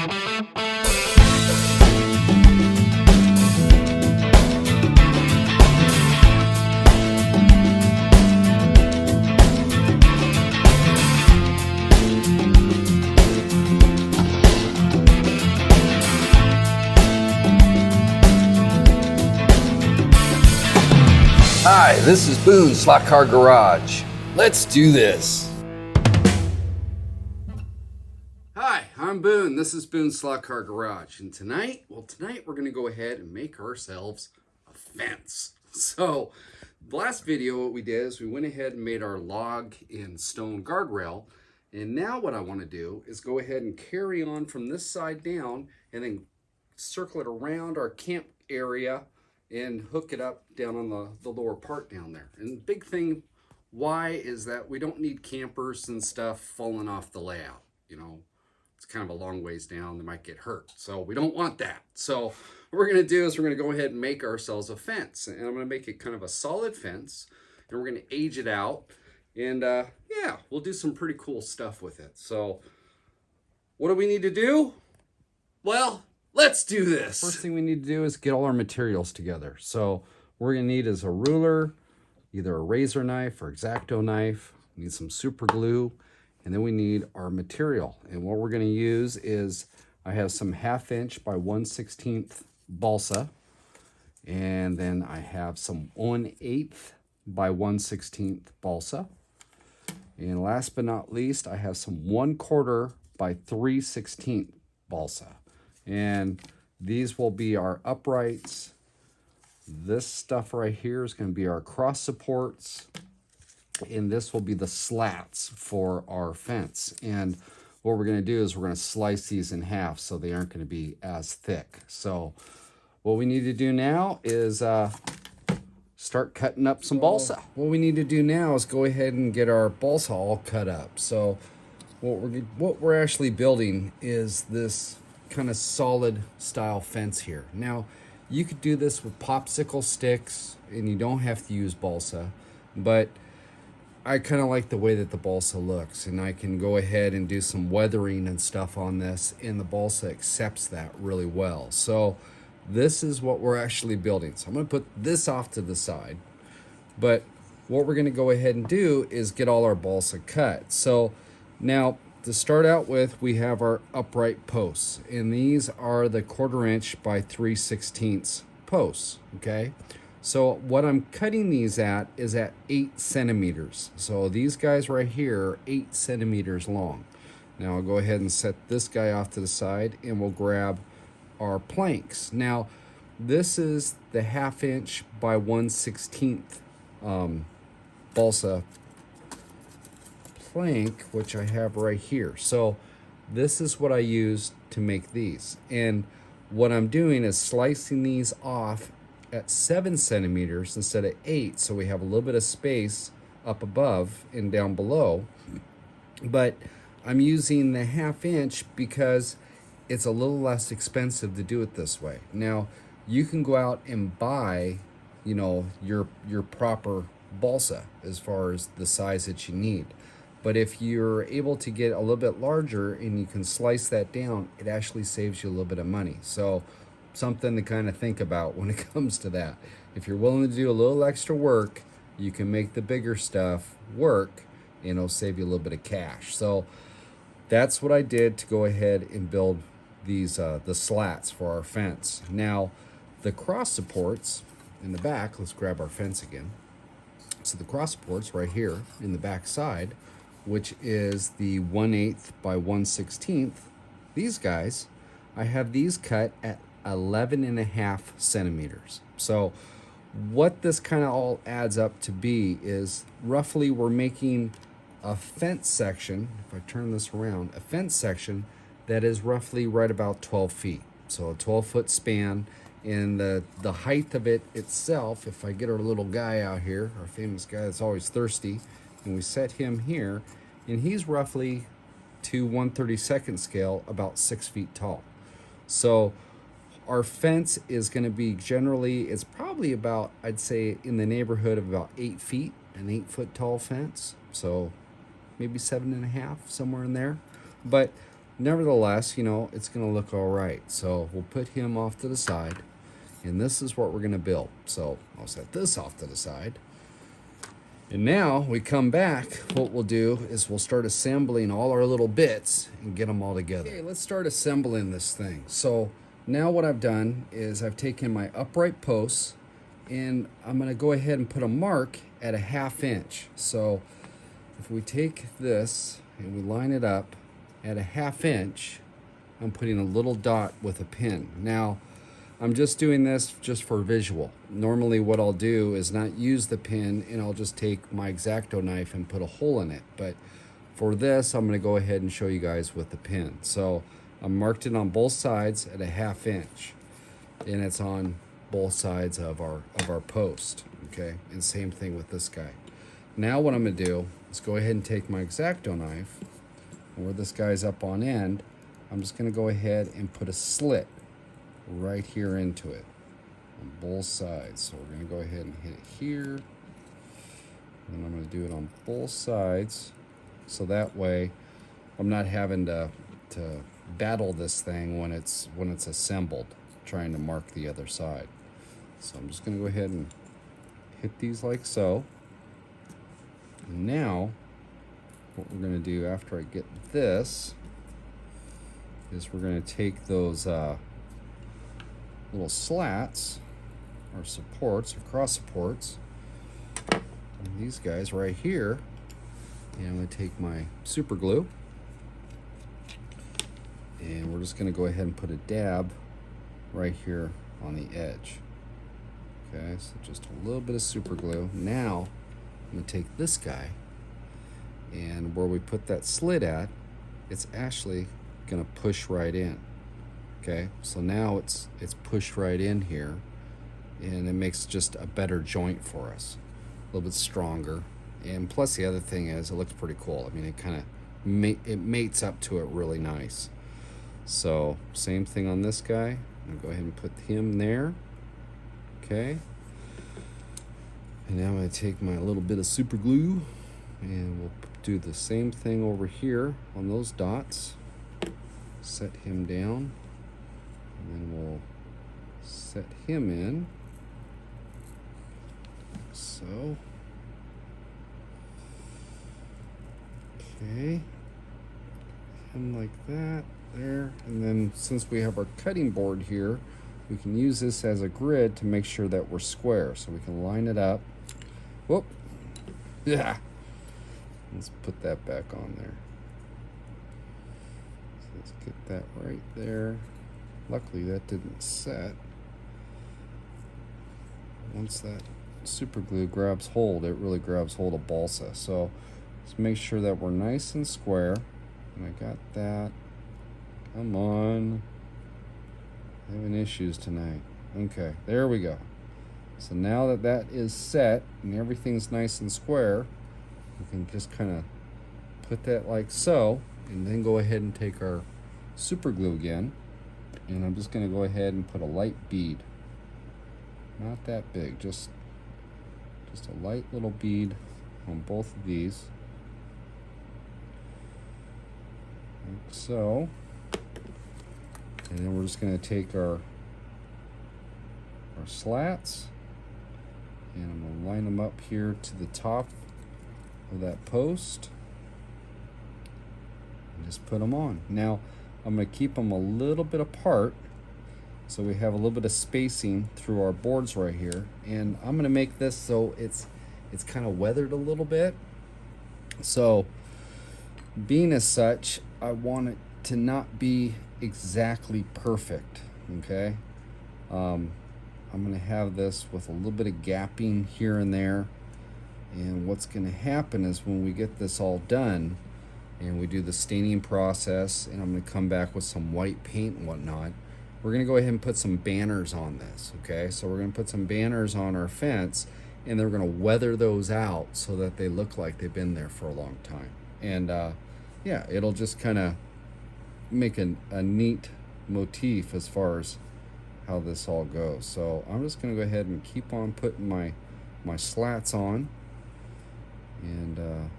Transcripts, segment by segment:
Hi, this is Boone Slot Car Garage. Let's do this. Hi, I'm Boone. This is Boone Slot Car Garage. And tonight we're going to go ahead and make ourselves a fence. So, the last video what we did is we went ahead and made our log and stone guardrail. And now what I want to do is go ahead and carry on from this side down and then circle it around our camp area and hook it up down on the lower part down there. And the big thing why is that we don't need campers and stuff falling off the layout. You know, it's kind of a long ways down, they might get hurt. So we don't want that. So what we're gonna do is we're gonna go ahead and make ourselves a fence. And I'm gonna make it kind of a solid fence, and we're gonna age it out. And yeah, we'll do some pretty cool stuff with it. So what do we need to do? Well, let's do this. First thing we need to do is get all our materials together. So what we're gonna need is a ruler, either a razor knife or X-Acto knife. We need some super glue, and then we need our material. And what we're gonna use is, I have some 1/2 inch by 1/16 balsa, and then I have some 1/8 by 1/16 balsa. And last but not least, I have some 1/4 by 3/16 balsa. And these will be our uprights. This stuff right here is going to be our cross supports. And this will be the slats for our fence. And what we're going to do is we're going to slice these in half so they aren't going to be as thick. So what we need to do now is start cutting up some balsa. What we need to do now is go ahead and get our balsa all cut up. So what we're actually building is this kind of solid style fence here. Now you could do this with popsicle sticks and you don't have to use balsa, but I kind of like the way that the balsa looks, and I can go ahead and do some weathering and stuff on this, and the balsa accepts that really well. So this is what we're actually building. So I'm going to put this off to the side, but what we're going to go ahead and do is get all our balsa cut. So now to start out with, we have our upright posts, and these are the 1/4 inch by 3/16 posts. Okay, so what I'm cutting these at is at 8 centimeters. So these guys right here are 8 centimeters long. Now I'll go ahead and set this guy off to the side, and we'll grab our planks. Now this is the 1/2 inch by 1/16 balsa plank, which I have right here. So this is what I use to make these, and what I'm doing is slicing these off at 7 centimeters instead of 8, so we have a little bit of space up above and down below. But I'm using the 1/2 inch because it's a little less expensive to do it this way. Now you can go out and buy, you know, your proper balsa as far as the size that you need. But if you're able to get a little bit larger and you can slice that down, it actually saves you a little bit of money. So something to kind of think about when it comes to that. If you're willing to do a little extra work, you can make the bigger stuff work, and it'll save you a little bit of cash. So that's what I did to go ahead and build these the slats for our fence. Now the cross supports in the back, let's grab our fence again. So the cross supports right here in the back side, which is the 1/8 by 1/16. These guys, I have these cut at 11.5 centimeters. So what this kind of all adds up to be is roughly we're making a fence section, if I turn this around, a fence section that is roughly right about 12 feet. So a 12-foot span, and the height of it itself, if I get our little guy out here, our famous guy that's always thirsty, and we set him here, and he's roughly to 1/32 scale, about 6 feet tall. So our fence is going to be generally, it's probably about, I'd say in the neighborhood of about 8 feet, an 8-foot tall fence. So maybe 7.5, somewhere in there. But nevertheless, you know, it's going to look all right. So we'll put him off to the side, and this is what we're going to build. So I'll set this off to the side. And now we come back, what we'll do is we'll start assembling all our little bits and get them all together. Okay, let's start assembling this thing. So now what I've done is I've taken my upright posts, and I'm going to go ahead and put a mark at a 1/2 inch. So if we take this and we line it up at a 1/2 inch, I'm putting a little dot with a pin. Now, I'm just doing this just for visual. Normally what I'll do is not use the pin, and I'll just take my X-Acto knife and put a hole in it. But for this, I'm gonna go ahead and show you guys with the pin. So I marked it on both sides at a 1/2 inch, and it's on both sides of our post, okay? And same thing with this guy. Now what I'm gonna do is go ahead and take my X-Acto knife, and where this guy's up on end, I'm just gonna go ahead and put a slit right here into it on both sides. So we're going to go ahead and hit it here, and I'm going to do it on both sides, so that way I'm not having to battle this thing when it's assembled, trying to mark the other side. So I'm just going to go ahead and hit these like so. And now what we're going to do after I get this is we're going to take those little slats or supports or cross supports, and these guys right here, and I'm going to take my super glue, and we're just going to go ahead and put a dab right here on the edge. Okay, so just a little bit of super glue. Now I'm going to take this guy, and where we put that slit at, it's actually going to push right in. Okay, so now it's pushed right in here, and it makes just a better joint for us, a little bit stronger. And plus the other thing is it looks pretty cool. I mean, it kind of it mates up to it really nice. So same thing on this guy. I'm gonna go ahead and put him there. Okay, and now I'm gonna take my little bit of super glue, and we'll do the same thing over here on those dots. Set him down, and then we'll set him in, so. Okay, him like that, there. And then since we have our cutting board here, we can use this as a grid to make sure that we're square. So we can line it up. Whoop, yeah. Let's put that back on there. So let's get that right there. Luckily that didn't set. Once that super glue grabs hold, it really grabs hold of balsa. So let's make sure that we're nice and square. And I got that. Come on. Having issues tonight. Okay, there we go. So now that that is set and everything's nice and square, we can just kind of put that like so, and then go ahead and take our super glue again, and I'm just going to go ahead and put a light bead. Not that big, just a light little bead on both of these, like so. And then we're just going to take our slats, and I'm going to line them up here to the top of that post and just put them on. Now I'm going to keep them a little bit apart so we have a little bit of spacing through our boards right here, and I'm going to make this so it's kind of weathered a little bit. So being as such, I want it to not be exactly perfect. Okay, I'm going to have this with a little bit of gapping here and there, and what's going to happen is when we get this all done and we do the staining process, and I'm going to come back with some white paint and whatnot, we're going to go ahead and put some banners on this. Okay, so we're going to put some banners on our fence, and then we're going to weather those out so that they look like they've been there for a long time. And yeah, it'll just kind of make a neat motif as far as how this all goes. So I'm just going to go ahead and keep on putting my slats on, and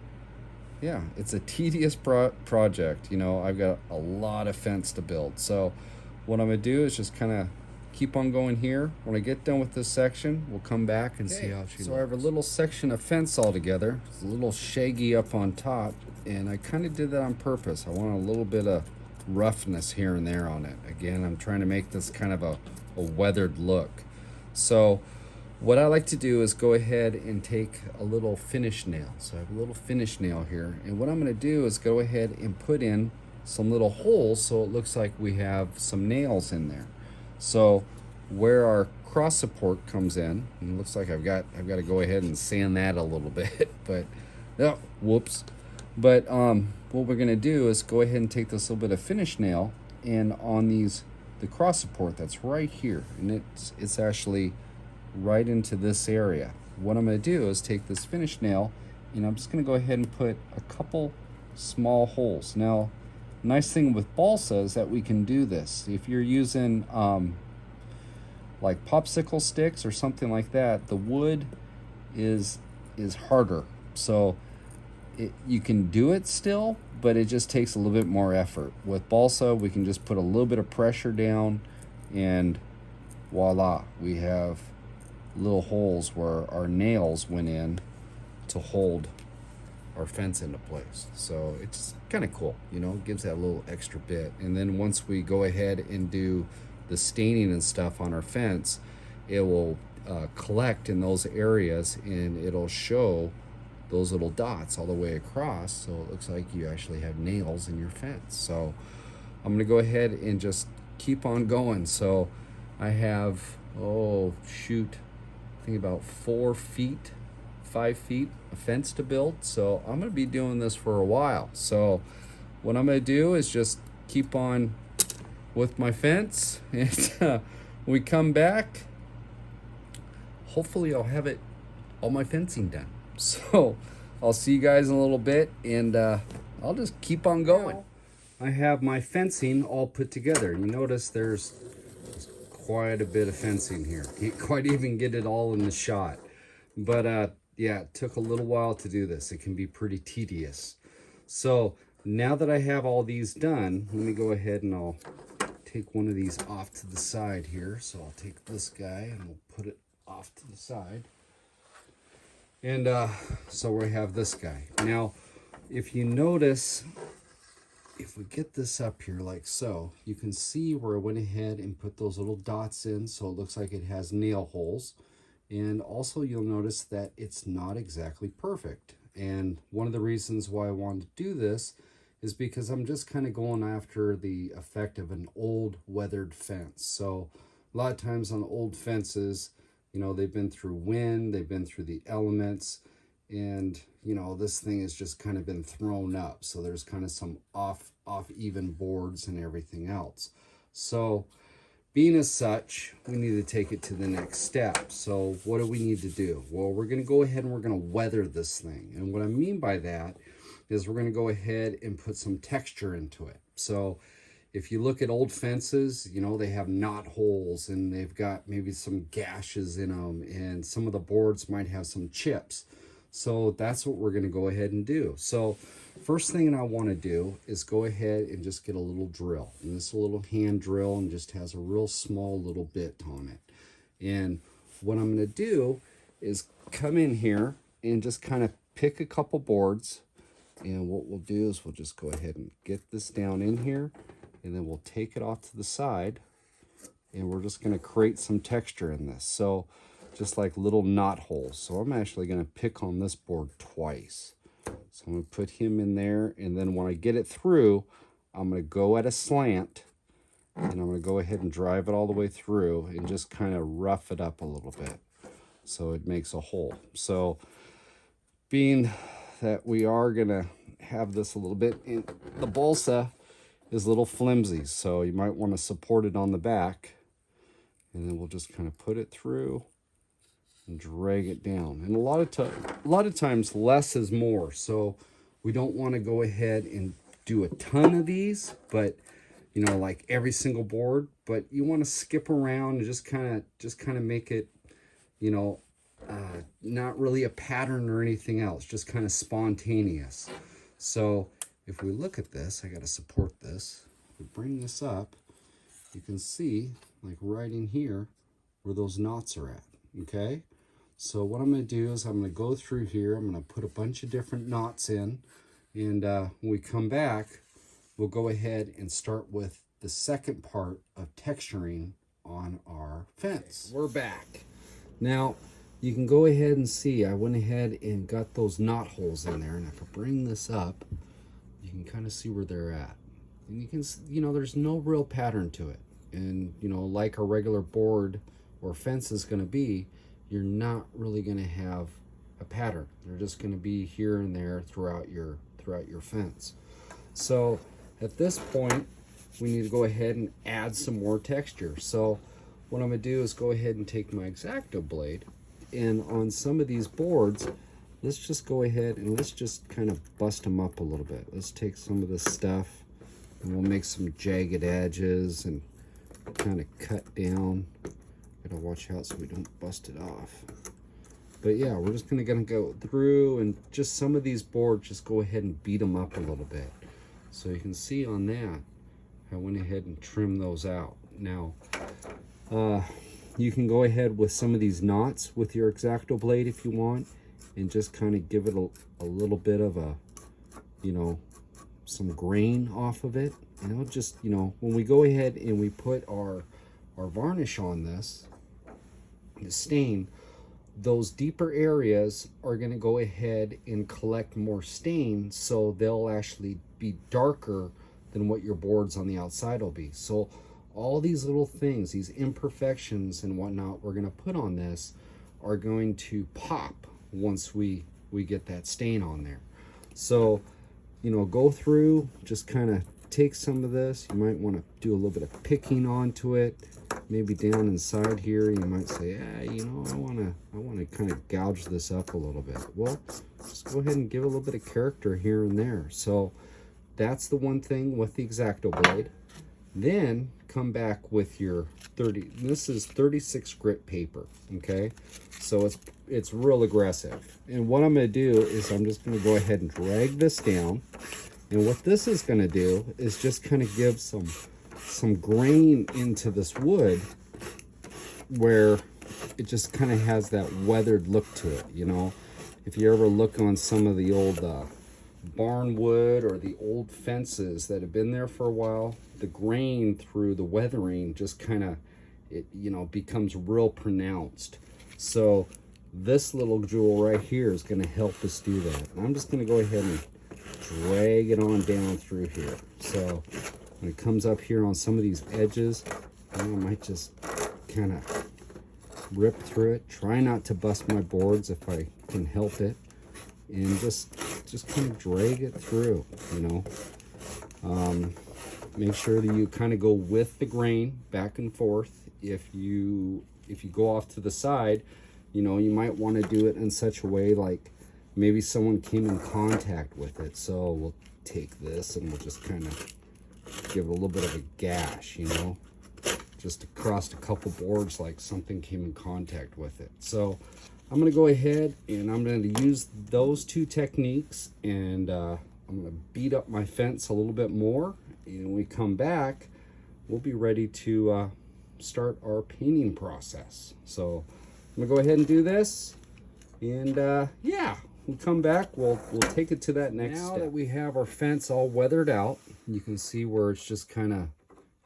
yeah, it's a tedious project. You know, I've got a lot of fence to build. So what I'm gonna do is just kind of keep on going here. When I get done with this section, we'll come back and see how she looks. So I have a little section of fence all together. It's a little shaggy up on top, and I kind of did that on purpose. I want a little bit of roughness here and there on it. Again, I'm trying to make this kind of a weathered look. So what I like to do is go ahead and take a little finish nail. So I have a little finish nail here, and what I'm going to do is go ahead and put in some little holes so it looks like we have some nails in there. So where our cross support comes in, and it looks like I've got to go ahead and sand that a little bit, but oh, whoops. But what we're going to do is go ahead and take this little bit of finish nail, and on the cross support that's right here, and it's actually right into this area. What I'm going to do is take this finish nail, and I'm just going to go ahead and put a couple small holes. Now, nice thing with balsa is that we can do this. If you're using like popsicle sticks or something like that, the wood is harder. So you can do it still, but it just takes a little bit more effort. With balsa, we can just put a little bit of pressure down, and voila, we have little holes where our nails went in to hold our fence into place. So it's kind of cool, you know, it gives that little extra bit. And then once we go ahead and do the staining and stuff on our fence, it will collect in those areas, and it'll show those little dots all the way across, so it looks like you actually have nails in your fence. So I'm going to go ahead and just keep on going. So I have, oh shoot, I think about 4 feet, 5 feet of fence to build. So I'm going to be doing this for a while. So what I'm going to do is just keep on with my fence, and we come back, hopefully I'll have all my fencing done. So I'll see you guys in a little bit, and I'll just keep on going. I have my fencing all put together. You notice there's quite a bit of fencing here. Can't quite even get it all in the shot. But yeah, it took a little while to do this. It can be pretty tedious. So now that I have all these done, let me go ahead and I'll take one of these off to the side here. So I'll take this guy and we'll put it off to the side. And so we have this guy. Now, if you notice, if we get this up here like so, you can see where I went ahead and put those little dots in, so it looks like it has nail holes. And also you'll notice that it's not exactly perfect. And one of the reasons why I wanted to do this is because I'm just kind of going after the effect of an old weathered fence. So a lot of times on old fences, you know, they've been through wind, they've been through the elements, and, you know, this thing has just kind of been thrown up. So there's kind of some off even boards and everything else. So being as such, we need to take it to the next step. So what do we need to do? Well, we're going to go ahead and we're going to weather this thing. And what I mean by that is we're going to go ahead and put some texture into it. So if you look at old fences, you know, they have knot holes and they've got maybe some gashes in them, and some of the boards might have some chips. So that's what we're going to go ahead and do. So first thing I want to do is go ahead and just get a little drill. And this little hand drill, and just has a real small little bit on it. And what I'm going to do is come in here and just kind of pick a couple boards. And what we'll do is we'll just go ahead and get this down in here, and then we'll take it off to the side, and we're just going to create some texture in this. So just like little knot holes. So I'm actually going to pick on this board twice. So I'm going to put him in there, and then when I get it through, I'm going to go at a slant, and I'm going to go ahead and drive it all the way through and just kind of rough it up a little bit so it makes a hole. So being that we are going to have this a little bit, and the balsa is a little flimsy, so you might want to support it on the back, and then we'll just kind of put it through and drag it down. And a lot of times less is more, so we don't want to go ahead and do a ton of these, but you know, like every single board, but you want to skip around and just kind of make it, you know, not really a pattern or anything else, just kind of spontaneous. So if we look at this, I got to support this. If we bring this up, you can see like right in here where those knots are at, okay? So what I'm going to do is I'm going to go through here. I'm going to put a bunch of different knots in, and when we come back, we'll go ahead and start with the second part of texturing on our fence. We're back. Now, you can go ahead and see I went ahead and got those knot holes in there, and if I bring this up, you can kind of see where they're at. And you can, you know, there's no real pattern to it. And, you know, like a regular board or fence is going to be, you're not really going to have a pattern. They're just going to be here and there throughout your fence. So at this point, we need to go ahead and add some more texture. So what I'm going to do is go ahead and take my X-Acto blade, and on some of these boards, let's just go ahead and let's just kind of bust them up a little bit. Let's take some of this stuff and we'll make some jagged edges and kind of cut down. Gotta watch out so we don't bust it off. But yeah, we're just gonna go through and just some of these boards, just go ahead and beat them up a little bit. So you can see on that, I went ahead and trimmed those out. Now, you can go ahead with some of these knots with your X-Acto blade if you want, and just kind of give it a little bit of a, you know, some grain off of it. And it'll just, you know, when we go ahead and we put our varnish on this, the stain, those deeper areas are going to go ahead and collect more stain, so they'll actually be darker than what your boards on the outside will be. So all these little things, these imperfections and whatnot we're going to put on this are going to pop once we get that stain on there. So, you know, go through, just kind of take some of this. You might want to do a little bit of picking onto it. Maybe down inside here, you might say, yeah, you know, I want to kind of gouge this up a little bit. Well, just go ahead and give a little bit of character here and there. So that's the one thing with the X-Acto blade. Then come back with your 30, this is 36 grit paper, okay? So it's real aggressive. And what I'm gonna do is I'm just gonna go ahead and drag this down. And what this is gonna do is just kind of give some grain into this wood where it just kind of has that weathered look to it, you know? If you ever look on some of the old barn wood or the old fences that have been there for a while, the grain through the weathering just kind of, it, you know, becomes real pronounced. So this little jewel right here is going to help us do that. And I'm just going to go ahead and drag it on down through here. So when it comes up here on some of these edges, I might just kind of rip through it. Try not to bust my boards if I can help it. And just kind of drag it through, you know. Make sure that you kind of go with the grain back and forth. If you go off to the side, you know, you might want to do it in such a way like maybe someone came in contact with it. So we'll take this and we'll just kind of give it a little bit of a gash, you know, just across a couple boards like something came in contact with it. So I'm going to go ahead and I'm going to use those two techniques, and I'm going to beat up my fence a little bit more. And when we come back, we'll be ready to start our painting process. So I'm going to go ahead and do this. And yeah, we'll come back. We'll take it to that next step. Now that we have our fence all weathered out, you can see where it's just kind of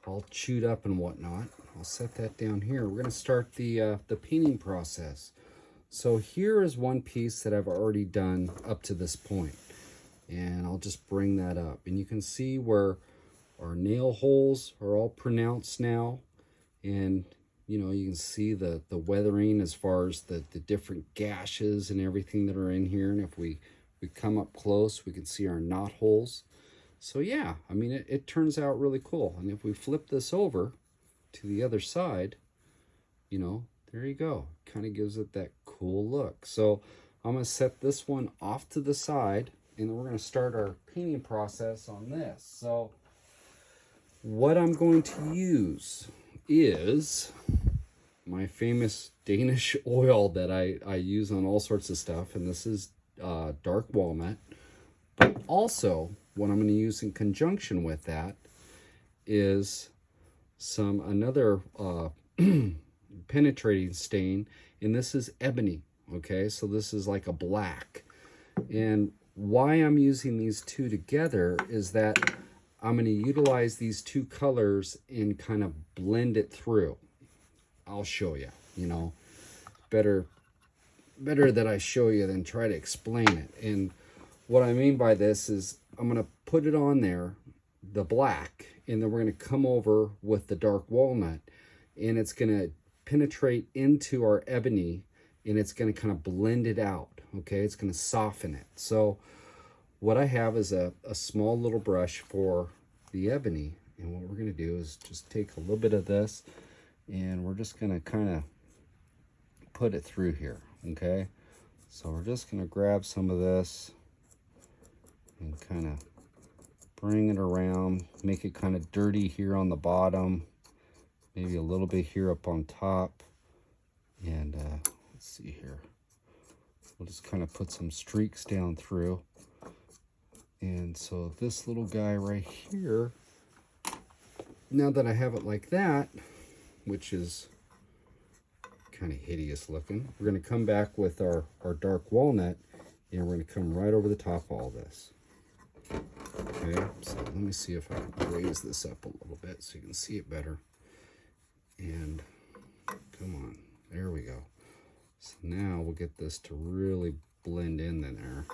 all chewed up and whatnot. I'll set that down here. We're going to start the painting process. So here is one piece that I've already done up to this point, and I'll just bring that up, and you can see where our nail holes are all pronounced now, and you know, you can see the weathering as far as the different gashes and everything that are in here. And if we come up close, we can see our knot holes. So yeah, I mean, it turns out really cool. And if we flip this over to the other side, you know, there you go. Kind of gives it that cool look. So I'm going to set this one off to the side, and then we're going to start our painting process on this. So what I'm going to use is my famous Danish oil that I use on all sorts of stuff. And this is dark walnut. Also, what I'm going to use in conjunction with that is another penetrating stain, and this is ebony. Okay, so this is like a black. And why I'm using these two together is that I'm going to utilize these two colors and kind of blend it through. I'll show you, you know, better that I show you than try to explain it. And what I mean by this is I'm going to put it on there, the black, and then we're going to come over with the dark walnut, and it's going to penetrate into our ebony, and it's going to kind of blend it out. Okay, it's going to soften it. So what I have is a small little brush for the ebony, and what we're going to do is just take a little bit of this, and we're just going to kind of put it through here. Okay, so we're just going to grab some of this and kind of bring it around, make it kind of dirty here on the bottom, maybe a little bit here up on top, and let's see here. We'll just kind of put some streaks down through. And so this little guy right here, now that I have it like that, which is kind of hideous looking, we're going to come back with our dark walnut, and we're going to come right over the top of all this. Okay, so let me see if I can raise this up a little bit so you can see it better. And come on, there we go. So now we'll get this to really blend in there.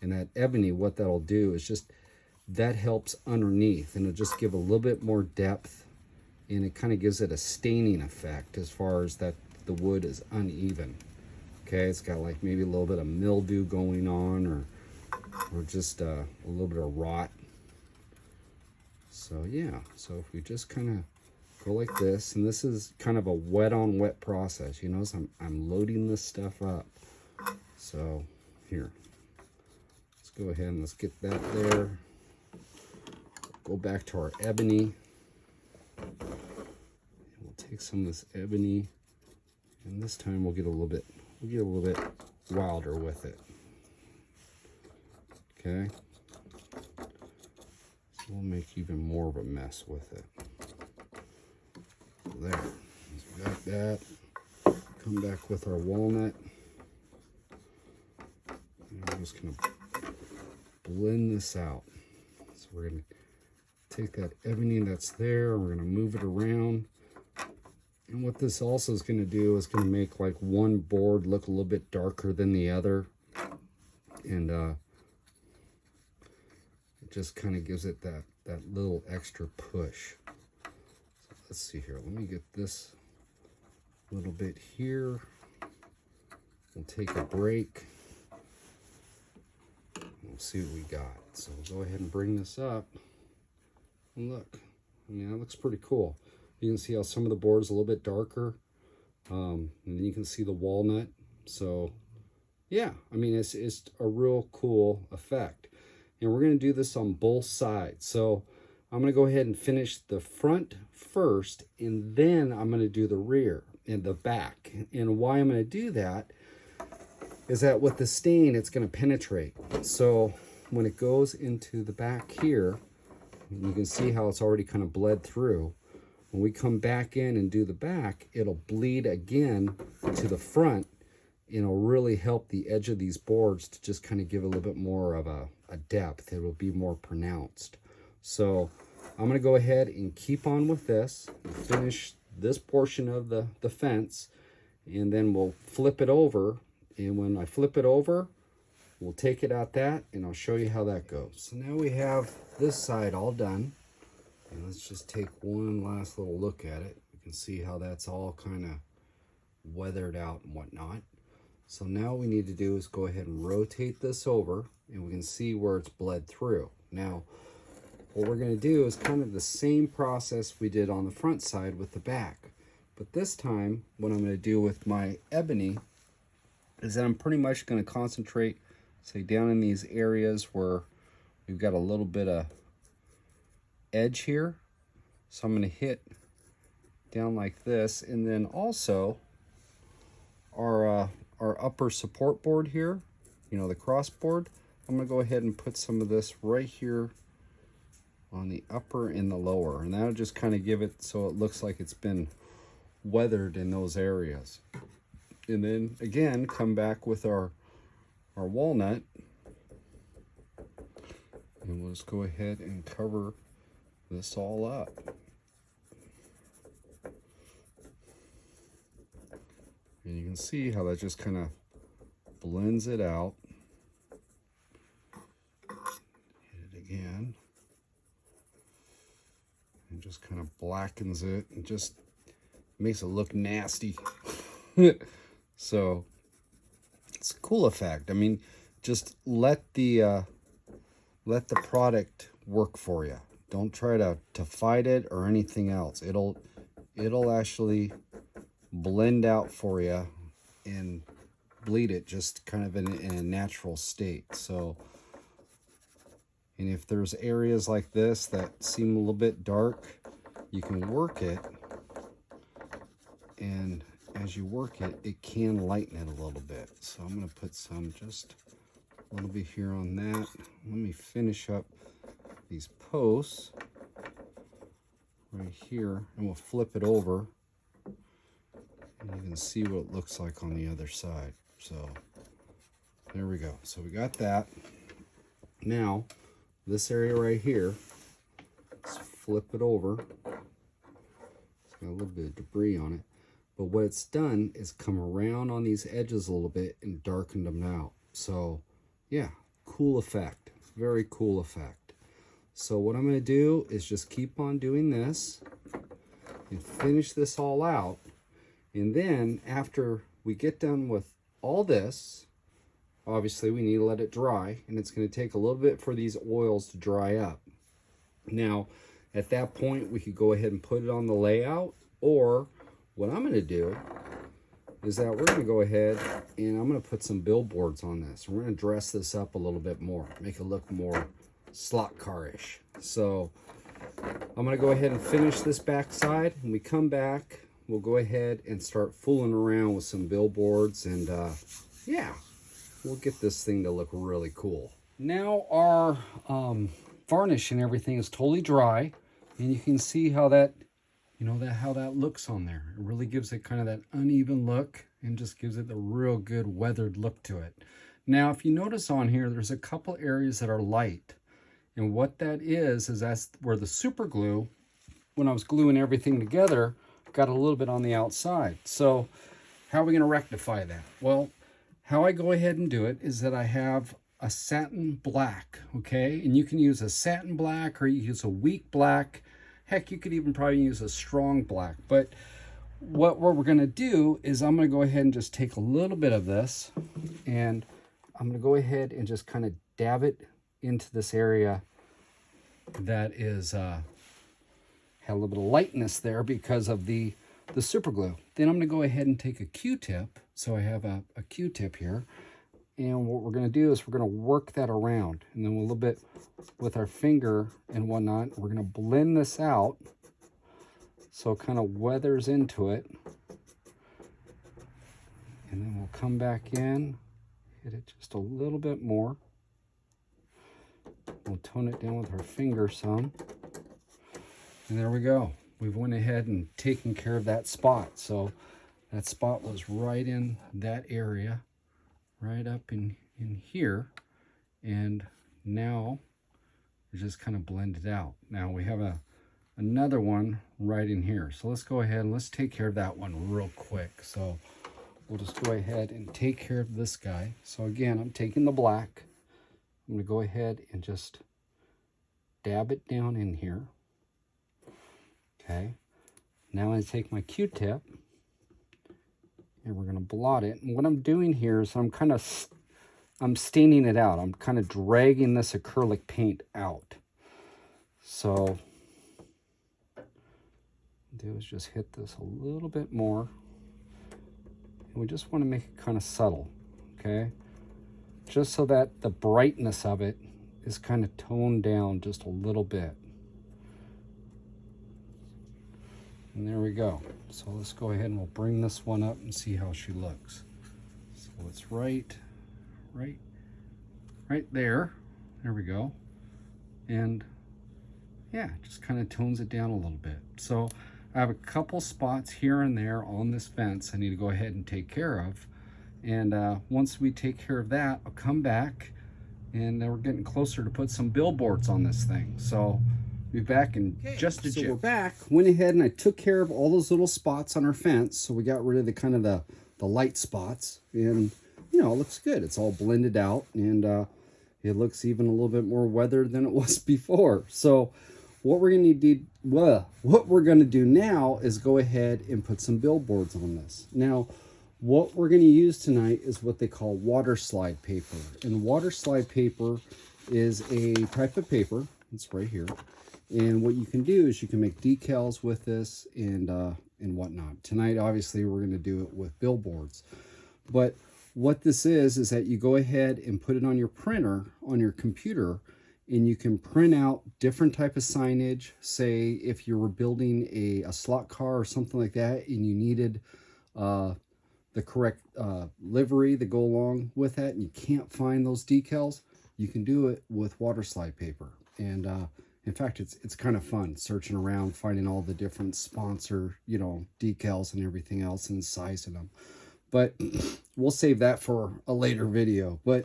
And that ebony, what that'll do is just, that helps underneath, and it'll just give a little bit more depth, and it kind of gives it a staining effect as far as that the wood is uneven. Okay, it's got like maybe a little bit of mildew going on, or just a little bit of rot. So yeah, so if we just kind of go like this, and this is kind of a wet on wet process. You notice I'm loading this stuff up. So here, let's go ahead and let's get that there. Go back to our ebony. We'll take some of this ebony, and this time we'll get a little bit wilder with it. Okay, so we'll make even more of a mess with it. There, so we got that. Come back with our walnut, and we're just gonna blend this out. So we're gonna take that ebony that's there, and we're gonna move it around. And what this also is gonna do is gonna make like one board look a little bit darker than the other, and it just kind of gives it that little extra push. Let's see here. Let me get this little bit here. We'll take a break. We'll see what we got. So we'll go ahead and bring this up. And look, I mean, that looks pretty cool. You can see how some of the board is a little bit darker. And then you can see the walnut. So yeah, I mean, it's a real cool effect. And we're going to do this on both sides. So I'm going to go ahead and finish the front first, and then I'm going to do the rear and the back. And why I'm going to do that is that with the stain, it's going to penetrate. So when it goes into the back here, you can see how it's already kind of bled through. When we come back in and do the back, it'll bleed again to the front, and it'll really help the edge of these boards to just kind of give a little bit more of a depth. It will be more pronounced. So I'm going to go ahead and keep on with this and finish this portion of the fence, and then we'll flip it over. And when I flip it over, we'll take it out that, and I'll show you how that goes. So now we have this side all done, and let's just take one last little look at it. You can see how that's all kind of weathered out and whatnot. So now what we need to do is go ahead and rotate this over, and we can see where it's bled through. Now, what we're going to do is kind of the same process we did on the front side with the back. But this time, what I'm going to do with my ebony is that I'm pretty much going to concentrate, say, down in these areas where we've got a little bit of edge here. So I'm going to hit down like this, and then also our upper support board here, you know, the cross board, I'm I'm going to go ahead and put some of this right here on the upper and the lower. And that'll just kind of give it so it looks like it's been weathered in those areas. And then again, come back with our walnut. And we'll just go ahead and cover this all up. And you can see how that just kind of blends it out. Hit it again. And just kind of blackens it and just makes it look nasty. So it's a cool effect. I mean, just let the product work for you. Don't try to fight it or anything else. It'll actually blend out for you and bleed it just kind of in a natural state. So, and if there's areas like this that seem a little bit dark, you can work it, and as you work it, it can lighten it a little bit. So I'm going to put some just a little bit here on that. Let me finish up these posts right here, and we'll flip it over, and you can see what it looks like on the other side. So there we go. So we got that. Now this area right here, let's flip it over. It's got a little bit of debris on it, but what it's done is come around on these edges a little bit and darkened them out. So yeah, cool effect, very cool effect. So what I'm going to do is just keep on doing this and finish this all out. And then after we get done with all this, obviously we need to let it dry, and it's going to take a little bit for these oils to dry up. Now at that point we could go ahead and put it on the layout, or what I'm going to do is that we're going to go ahead and I'm going to put some billboards on this. We're going to dress this up a little bit more, make it look more slot car-ish. So I'm going to go ahead and finish this back side. When we come back, we'll go ahead and start fooling around with some billboards, and yeah, we'll get this thing to look really cool. Now our varnish and everything is totally dry, and you can see how that, you know, how that looks on there. It really gives it kind of that uneven look and just gives it the real good weathered look to it. Now, if you notice on here, there's a couple areas that are light. And what that is that's where the super glue, when I was gluing everything together, got a little bit on the outside. So how are we going to rectify that? Well, how I go ahead and do it is that I have a satin black, okay? And you can use a satin black, or you use a weak black. Heck, you could even probably use a strong black. But what we're going to do is I'm going to go ahead and just take a little bit of this, and I'm going to go ahead and just kind of dab it into this area that is had a little bit of lightness there because of the super glue. Then I'm going to go ahead and take a Q-tip. So I have a Q-tip here, and what we're going to do is we're going to work that around, and then a little bit with our finger and whatnot, we're going to blend this out so it kind of weathers into it, and then we'll come back in, hit it just a little bit more. We'll tone it down with our finger some, and there we go. We've went ahead and taken care of that spot. So that spot was right in that area, right up in here, and now we just kind of blend it out. Now we have another one right in here. So let's go ahead and let's take care of that one real quick. So we'll just go ahead and take care of this guy. So again, I'm taking the black. I'm going to go ahead and just dab it down in here. Okay. Now I'm going to take my Q-tip, and we're going to blot it. And what I'm doing here is I'm staining it out. I'm kind of dragging this acrylic paint out. So what I'll do is just hit this a little bit more. And we just want to make it kind of subtle, okay? Just so that the brightness of it is kind of toned down just a little bit. And there we go. So let's go ahead and we'll bring this one up and see how she looks. So it's right right there. There we go. And yeah, just kind of tones it down a little bit. So I have a couple spots here and there on this fence I need to go ahead and take care of. And once we take care of that, I'll come back, and we're getting closer to put some billboards on this thing. So be back in just a jiff. So we're back. Went ahead and I took care of all those little spots on our fence. So we got rid of the kind of the light spots, and you know, it looks good. It's all blended out, and it looks even a little bit more weathered than it was before. So what we're going to do, what we're going to do now is go ahead and put some billboards on this. Now, what we're going to use tonight is what they call water slide paper. And water slide paper is a type of paper. It's right here. And what you can do is you can make decals with this and whatnot. Tonight, obviously, we're going to do it with billboards. But what this is that you go ahead and put it on your printer, on your computer, and you can print out different type of signage. Say if you were building a slot car or something like that, and you needed the correct livery to go along with that, and you can't find those decals, you can do it with water slide paper. And in fact, it's kind of fun searching around, finding all the different sponsor, you know, decals and everything else and sizing them. But we'll save that for a later video. But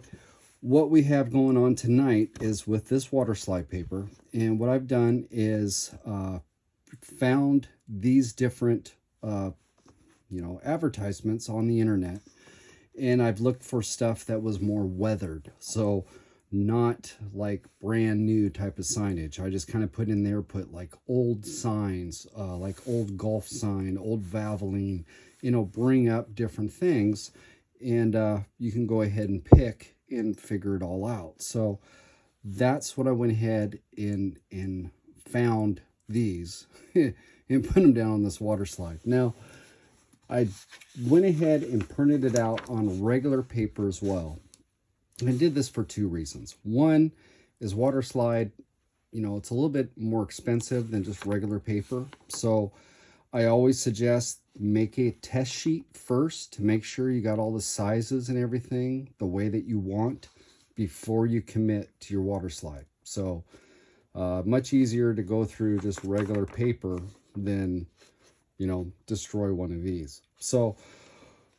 what we have going on tonight is with this water slide paper. And what I've done is found these different, you know, advertisements on the internet. And I've looked for stuff that was more weathered. So not like brand new type of signage. I just kind of put in there, put like old signs, like old golf sign, old Valvoline, you know, bring up different things. And you can go ahead and pick and figure it all out. So that's what I went ahead and found these and put them down on this water slide. Now, I went ahead and printed it out on regular paper as well. And I did this for two reasons. One is water slide, you know, it's a little bit more expensive than just regular paper. So I always suggest make a test sheet first to make sure you got all the sizes and everything the way that you want before you commit to your water slide. So much easier to go through just regular paper than, you know, destroy one of these. So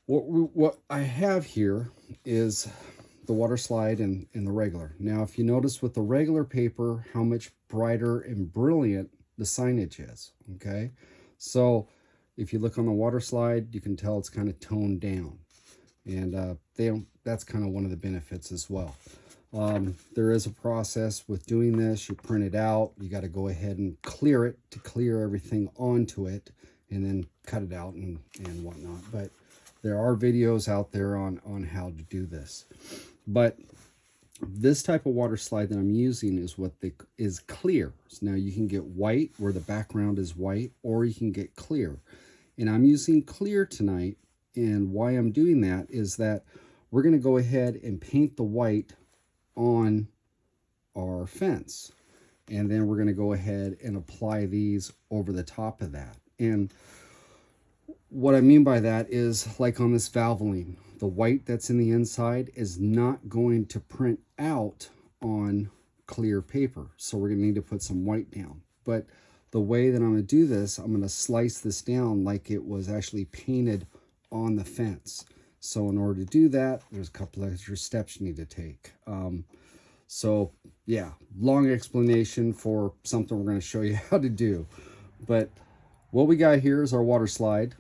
what I have here is the water slide and the regular. Now, if you notice with the regular paper, how much brighter and brilliant the signage is, okay? So if you look on the water slide, you can tell it's kind of toned down. And that's kind of one of the benefits as well. There is a process with doing this. You print it out. You got to go ahead and clear it to clear everything onto it, and then cut it out and whatnot. But there are videos out there on how to do this. But this type of water slide that I'm using is is clear. So now you can get white where the background is white, or you can get clear. And I'm using clear tonight. And why I'm doing that is that we're going to go ahead and paint the white on our fence. And then we're going to go ahead and apply these over the top of that. And what I mean by that is, like on this Valvoline, the white that's in the inside is not going to print out on clear paper. So we're going to need to put some white down. But the way that I'm going to do this, I'm going to slice this down like it was actually painted on the fence. So in order to do that, there's a couple extra steps you need to take. So yeah, long explanation for something we're going to show you how to do. But what we got here is our water slide.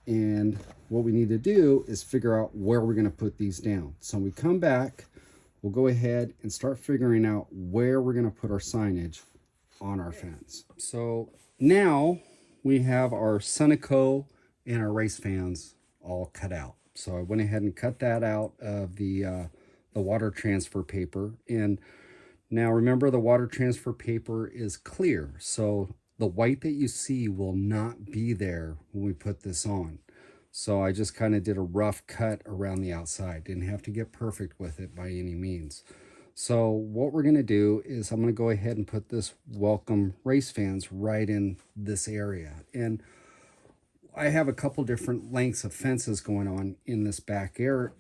And what we need to do is figure out where we're going to put these down. So when we come back, we'll go ahead and start figuring out where we're going to put our signage on our fence. So now we have our Sunoco and our race fans all cut out. So I went ahead and cut that out of the water transfer paper. And now remember, the water transfer paper is clear. So the white that you see will not be there when we put this on. So I just kind of did a rough cut around the outside. Didn't have to get perfect with it by any means. So what we're going to do is I'm going to go ahead and put this welcome race fans right in this area. And I have a couple different lengths of fences going on in this back area,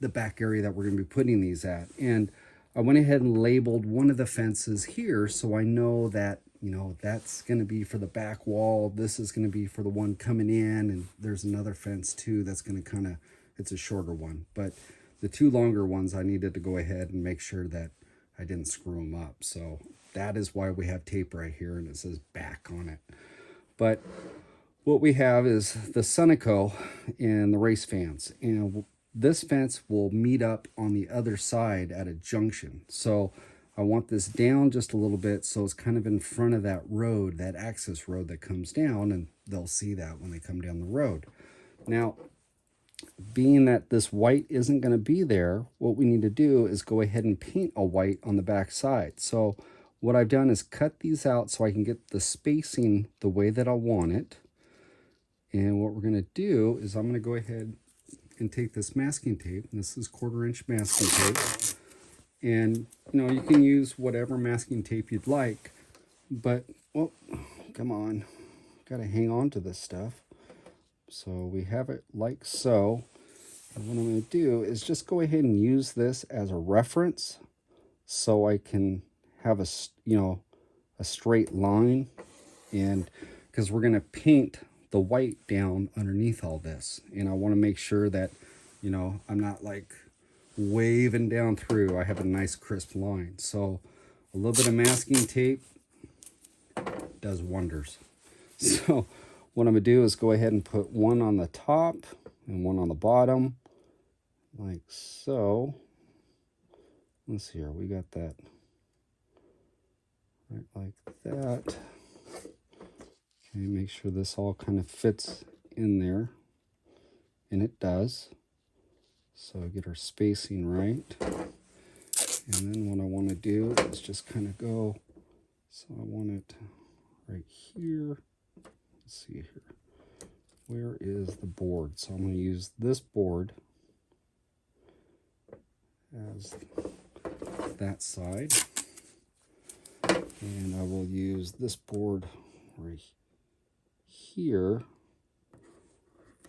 the back area that we're going to be putting these at. And I went ahead and labeled one of the fences here so I know that, you know, that's going to be for the back wall. This is going to be for the one coming in, and there's another fence too that's going to kind of, it's a shorter one. But the two longer ones, I needed to go ahead and make sure that I didn't screw them up. So that is why we have tape right here and it says back on it. But what we have is the Sunoco and the race fans. And this fence will meet up on the other side at a junction. So I want this down just a little bit so it's kind of in front of that road, that access road that comes down, and they'll see that when they come down the road. Now, being that this white isn't going to be there, what we need to do is go ahead and paint a white on the back side. So what I've done is cut these out so I can get the spacing the way that I want it. And what we're going to do is I'm going to go ahead and take this masking tape. This is 1/4-inch masking tape. And, you know, you can use whatever masking tape you'd like. But, well, come on. Got to hang on to this stuff. So we have it like so. And what I'm going to do is just go ahead and use this as a reference so I can have a, you know, a straight line. And because we're going to paint the white down underneath all this. And I want to make sure that, you know, I'm not like waving down through. I have a nice crisp line. So a little bit of masking tape does wonders. So what I'm going to do is go ahead and put one on the top and one on the bottom, like so. Let's see here, we got that right like that. Okay, make sure this all kind of fits in there, and it does. So get our spacing right. And then what I want to do is just kind of go, so I want it right here. Let's see here. Where is the board? So I'm going to use this board as that side. And I will use this board right here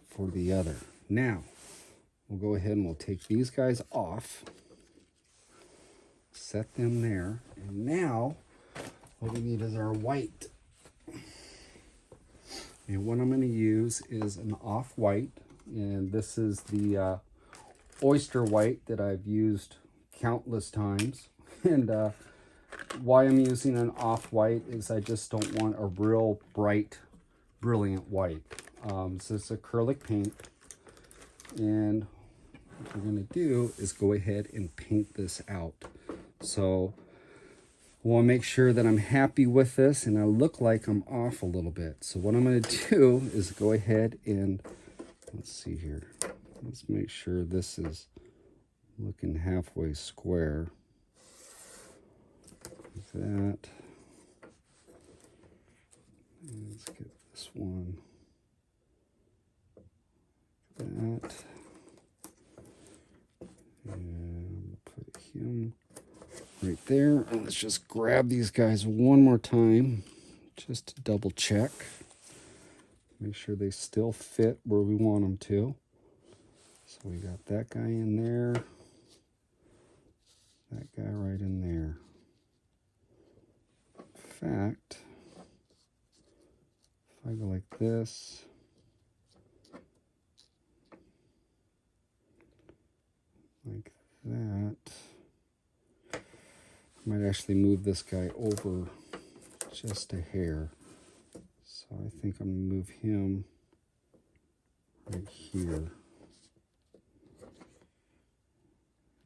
for the other. Now, we'll go ahead and we'll take these guys off. Set them there. And now, what we need is our white. And what I'm going to use is an off-white, and this is the oyster white that I've used countless times. And why I'm using an off-white is I just don't want a real bright, brilliant white. This is acrylic paint, and what we're going to do is go ahead and paint this out. So I want to make sure that I'm happy with this and I look like I'm off a little bit. So what I'm going to do is go ahead and, let's see here. Let's make sure this is looking halfway square. Like that. And let's get this one. Like that. And put him right there. And let's just grab these guys one more time just to double check. Make sure they still fit where we want them to. So we got that guy in there. That guy right in there. In fact, if I go like this, like that, I might actually move this guy over just a hair. So I think I'm going to move him right here.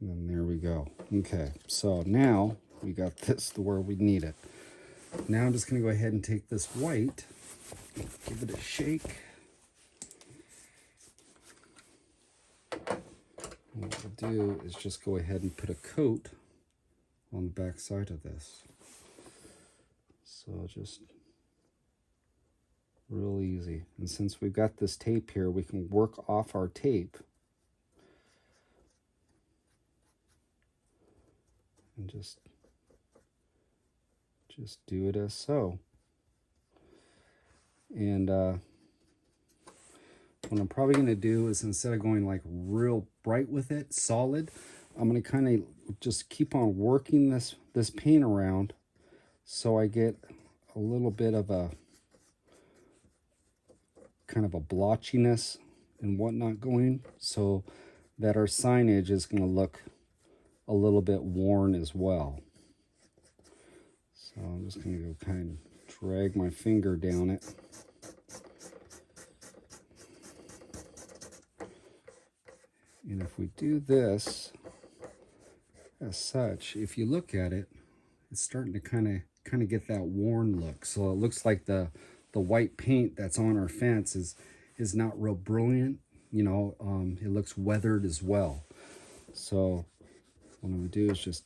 And then there we go. Okay, so now we got this to where we need it. Now I'm just going to go ahead and take this white, give it a shake. And what we'll do is just go ahead and put a coat on the back side of this. So just real easy. And since we've got this tape here, we can work off our tape and just do it as so. And what I'm probably going to do is, instead of going like real bright with it, solid, I'm going to kind of just keep on working this paint around so I get a little bit of a kind of a blotchiness and whatnot going, so that our signage is going to look a little bit worn as well. So I'm just going to go kind of drag my finger down it. And if we do this as such, if you look at it, it's starting to kind of get that worn look. So it looks like the white paint that's on our fence is not real brilliant. You know, it looks weathered as well. So what I'm going to do is just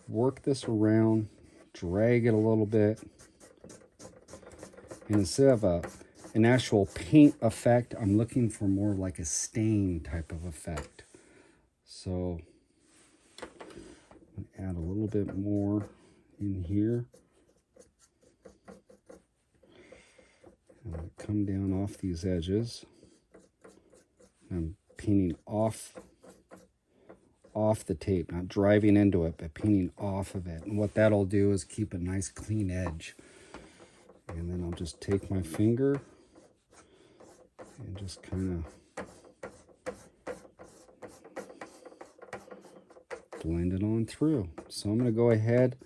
work this around, drag it a little bit. And instead of an actual paint effect, I'm looking for more like a stain type of effect. So add a little bit more in here. And I come down off these edges. I'm painting off the tape, not driving into it, but painting off of it. And what that'll do is keep a nice clean edge. And then I'll just take my finger and just kind of blend it on through. So I'm going to go ahead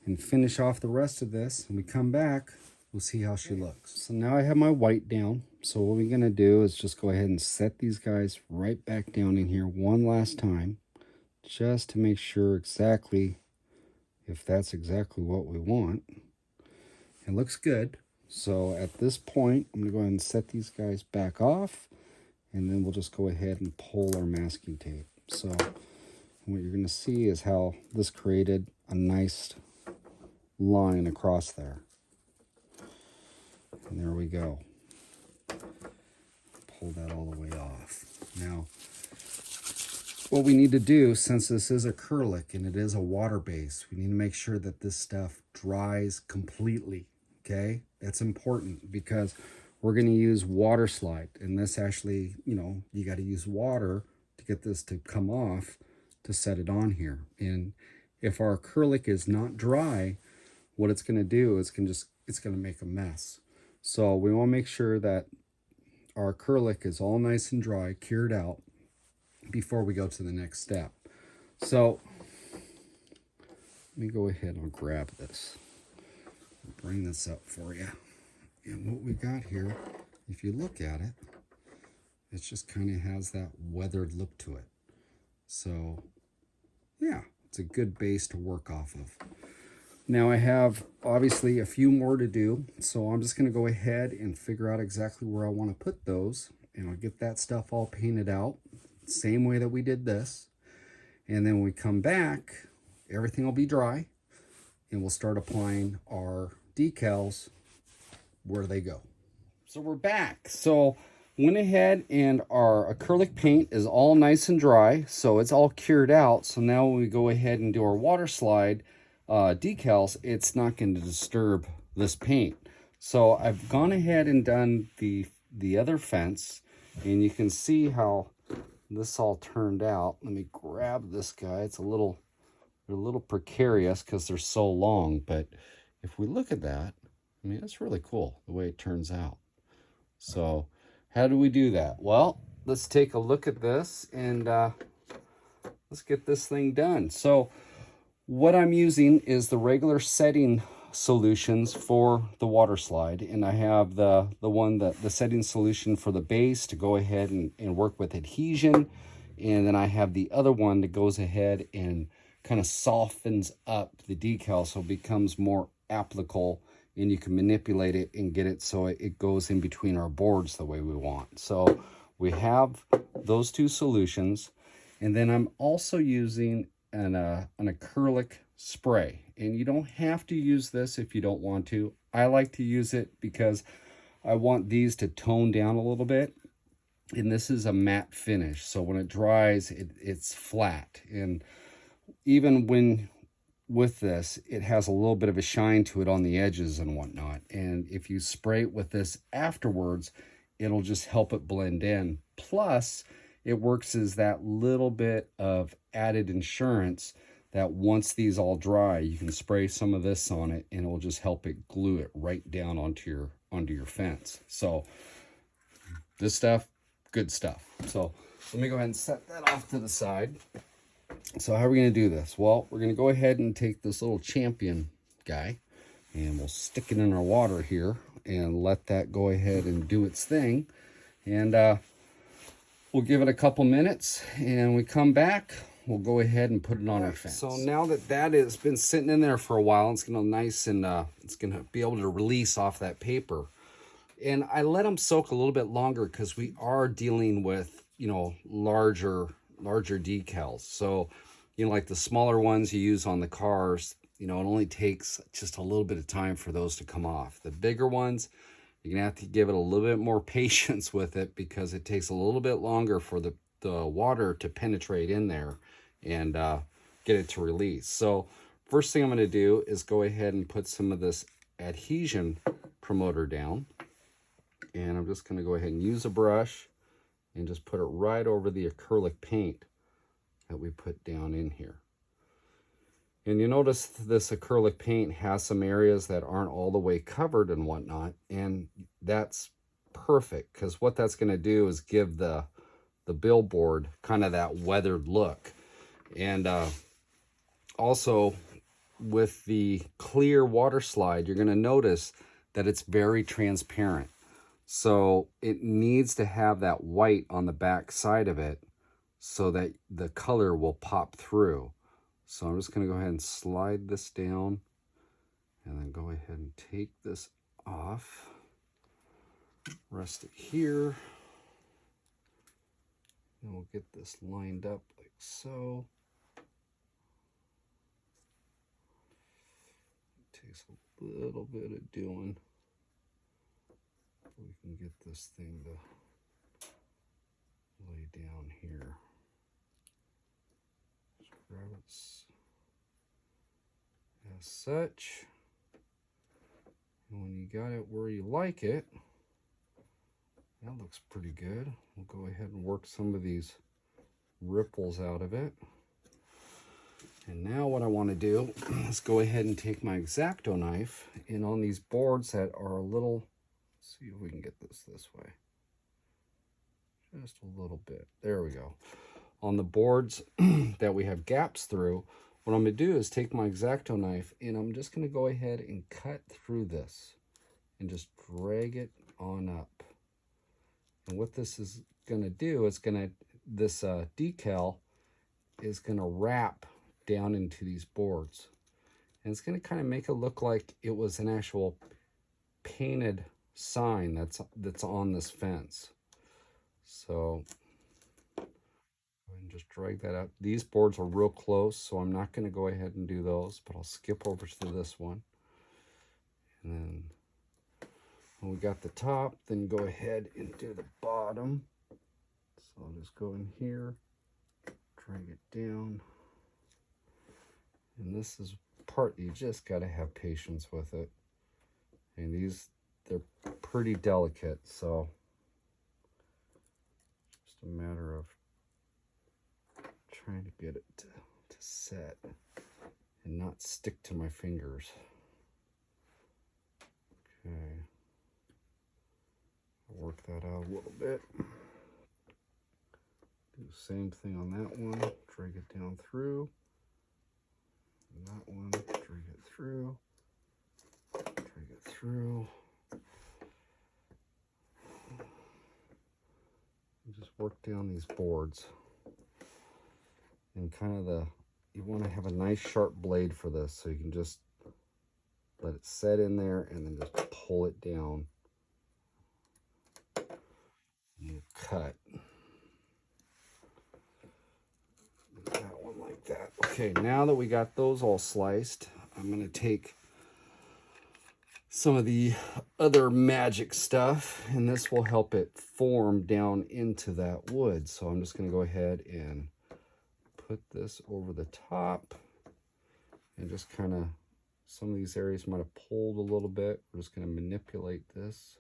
and finish off the rest of this. When we come back, we'll see how she looks. So now I have my white down. So what we're going to do is just go ahead and set these guys right back down in here one last time, just to make sure exactly if that's exactly what we want. It looks good. So at this point, I'm going to go ahead and set these guys back off, and then we'll just go ahead and pull our masking tape. So what you're going to see is how this created a nice line across there. And there we go. Pull that all the way off. Now, what we need to do, since this is acrylic and it is a water base, we need to make sure that this stuff dries completely. Okay, that's important because we're going to use water slide, and this actually, you know, you got to use water to get this to come off to set it on here. And if our acrylic is not dry, what it's going to do is it's going to make a mess. So we want to make sure that our acrylic is all nice and dry, cured out, before we go to the next step. So let me go ahead and grab this. I'll bring this up for you. And what we got here, if you look at it, it just kind of has that weathered look to it. So yeah, it's a good base to work off of. Now I have obviously a few more to do, so I'm just going to go ahead and figure out exactly where I want to put those, and I'll get that stuff all painted out same way that we did this. And then when we come back, everything will be dry, and we'll start applying our decals where they go. So we're back. So went ahead and our acrylic paint is all nice and dry, so it's all cured out. So now when we go ahead and do our water slide decals, it's not going to disturb this paint. So I've gone ahead and done the other fence, and you can see how this all turned out. Let me grab this guy. It's they're a little precarious because they're so long, but if we look at that, I mean, it's really cool the way it turns out. So how do we do that? Well, let's take a look at this, and let's get this thing done. So what I'm using is the regular setting solutions for the water slide, and I have the setting solution for the base to go ahead and work with adhesion, and then I have the other one that goes ahead and kind of softens up the decal so it becomes more applicable, and you can manipulate it and get it so it goes in between our boards the way we want. So we have those two solutions, and then I'm also using an acrylic spray, and you don't have to use this if you don't want to. I like to use it because I want these to tone down a little bit, and this is a matte finish, so when it dries it's flat, and even when with this, it has a little bit of a shine to it on the edges and whatnot, and if you spray it with this afterwards, it'll just help it blend in. Plus, it works as that little bit of added insurance that once these all dry, you can spray some of this on it and it will just help it glue it right down onto your fence. So this stuff, good stuff. So let me go ahead and set that off to the side. So how are we going to do this? Well, we're going to go ahead and take this little Champion guy and we'll stick it in our water here and let that go ahead and do its thing. And we'll give it a couple minutes and we come back, we'll go ahead and put it on our fence. So now that has been sitting in there for a while, it's going to nice and it's going to be able to release off that paper. And I let them soak a little bit longer because we are dealing with, you know, larger decals. So, you know, like the smaller ones you use on the cars, you know, it only takes just a little bit of time for those to come off. The bigger ones, you're gonna have to give it a little bit more patience with it because it takes a little bit longer for the water to penetrate in there and get it to release. So first thing I'm gonna do is go ahead and put some of this Adhesion Promoter down. And I'm just gonna go ahead and use a brush and just put it right over the acrylic paint that we put down in here. And you notice this acrylic paint has some areas that aren't all the way covered and whatnot, and that's perfect because what that's going to do is give the billboard kind of that weathered look. And also with the clear water slide, you're going to notice that it's very transparent. So it needs to have that white on the back side of it so that the color will pop through. So I'm just going to go ahead and slide this down and then go ahead and take this off, rest it here, and we'll get this lined up like so. It takes a little bit of doing. We can get this thing to lay down here. Just grab it as such. And when you got it where you like it, that looks pretty good. We'll go ahead and work some of these ripples out of it. And now what I want to do is go ahead and take my X-Acto knife and on these boards that are a little, let's see if we can get this way. Just a little bit. There we go. On the boards that we have gaps through, what I'm going to do is take my X-Acto knife and I'm just going to go ahead and cut through this and just drag it on up. And what this is going to do is this decal is going to wrap down into these boards. And it's going to kind of make it look like it was an actual painted sign that's on this fence. So and just drag that out. These boards are real close, so I'm not going to go ahead and do those, but I'll skip over to this one. And then when we got the top, then go ahead and do the bottom. So I'll just go in here, drag it down. And this is part you just got to have patience with it. And they're pretty delicate, so just a matter of trying to get it to set and not stick to my fingers. Okay, work that out a little bit. Do the same thing on that one, drag it down through. And that one, drag it through, drag it through. And just work down these boards. And kind of you want to have a nice sharp blade for this, so you can just let it set in there and then just pull it down and cut. That one like that. Okay, now that we got those all sliced, I'm going to take some of the other magic stuff, and this will help it form down into that wood. So I'm just going to go ahead and put this over the top and just kind of, some of these areas might have pulled a little bit. We're just going to manipulate this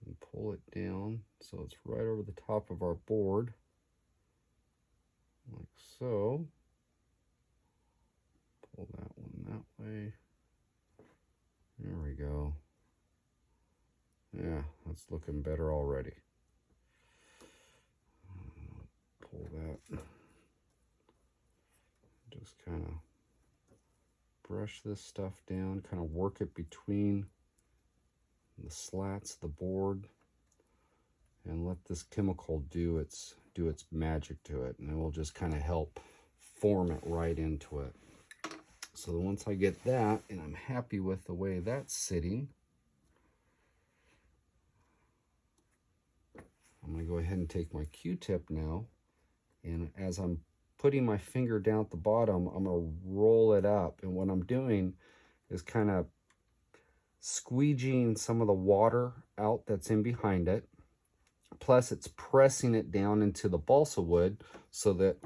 and pull it down so it's right over the top of our board. like so. Pull that one that way. There we go. Yeah, that's looking better already. Pull that. Just kind of brush this stuff down, kind of work it between the slats of the board, and let this chemical do its magic to it, and it will just kind of help form it right into it. So once I get that and I'm happy with the way that's sitting, I'm going to go ahead and take my Q-tip now, and as I'm putting my finger down at the bottom, I'm going to roll it up, and what I'm doing is kind of squeegeeing some of the water out that's in behind it. Plus it's pressing it down into the balsa wood so that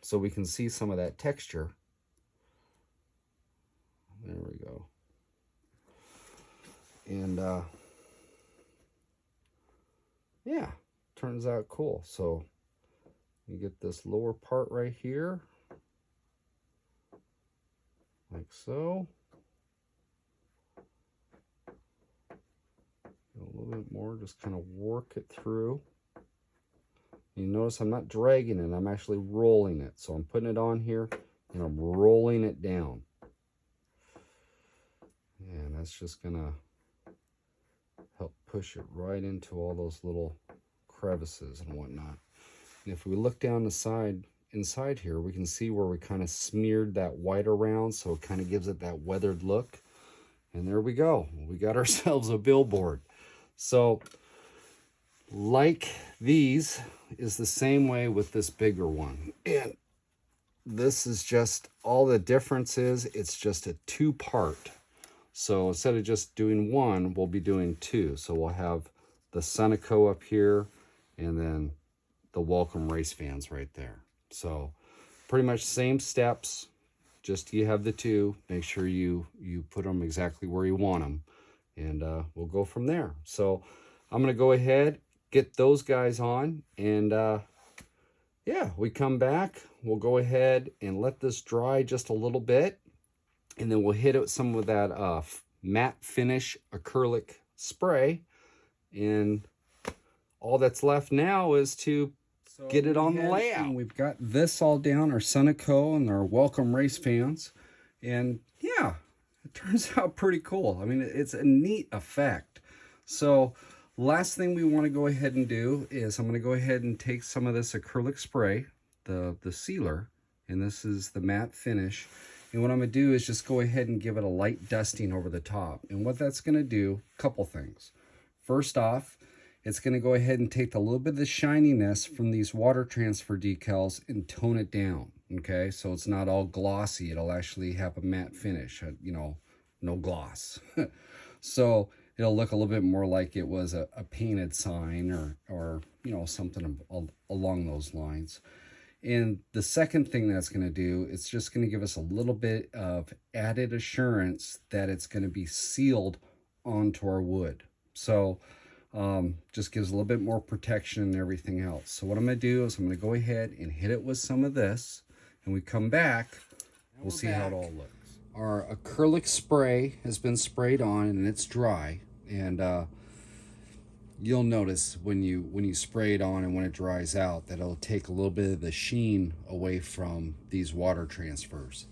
so we can see some of that texture. There we go. And yeah, turns out cool. So you get this lower part right here, like so. A little bit more, just kind of work it through. You notice I'm not dragging it, I'm actually rolling it. So I'm putting it on here and I'm rolling it down. And that's just gonna help push it right into all those little crevices and whatnot. And if we look down the side, inside here, we can see where we kind of smeared that white around, so it kind of gives it that weathered look. And there we go. We got ourselves a billboard. So like these is the same way with this bigger one. And this is just, all the difference is it's just a two-part. So instead of just doing one, we'll be doing two. So we'll have the Sunoco up here and then the welcome race fans right there. So pretty much same steps, just you have the two. Make sure you put them exactly where you want them, and we'll go from there. So I'm gonna go ahead, get those guys on, and yeah, we come back, we'll go ahead and let this dry just a little bit, and then we'll hit it with some of that matte finish acrylic spray, and all that's left now is to get it on the layout. We've got this all down, our Sunoco and our welcome race fans, and yeah, it turns out pretty cool. I mean, it's a neat effect. So last thing we want to go ahead and do is I'm going to go ahead and take some of this acrylic spray, the sealer, and this is the matte finish. And what I'm going to do is just go ahead and give it a light dusting over the top. And what that's going to do, a couple things. First off, it's going to go ahead and take a little bit of the shininess from these water transfer decals and tone it down, okay? So it's not all glossy. It'll actually have a matte finish, you know, no gloss. So it'll look a little bit more like it was a painted sign or you know, something along those lines. And the second thing that's going to do, it's just going to give us a little bit of added assurance that it's going to be sealed onto our wood. So just gives a little bit more protection and everything else. So what I'm going to do is I'm going to go ahead and hit it with some of this, and we come back, we'll see how it all looks. Our acrylic spray has been sprayed on and it's dry, and you'll notice when you spray it on and when it dries out that it'll take a little bit of the sheen away from these water transfers.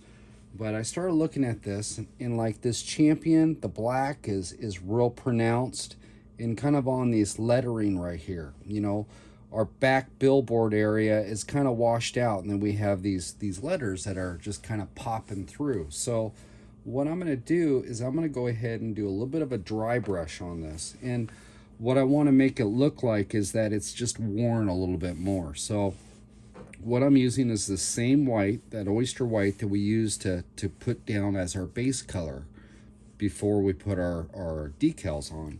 But I started looking at this, and like this Champion, the black is real pronounced, and kind of on this lettering right here. You know, our back billboard area is kind of washed out, and then we have these letters that are just kind of popping through. So what I'm going to do is I'm going to go ahead and do a little bit of a dry brush on this, and what I want to make it look like is that it's just worn a little bit more. So what I'm using is the same white, that oyster white that we use to put down as our base color before we put our decals on.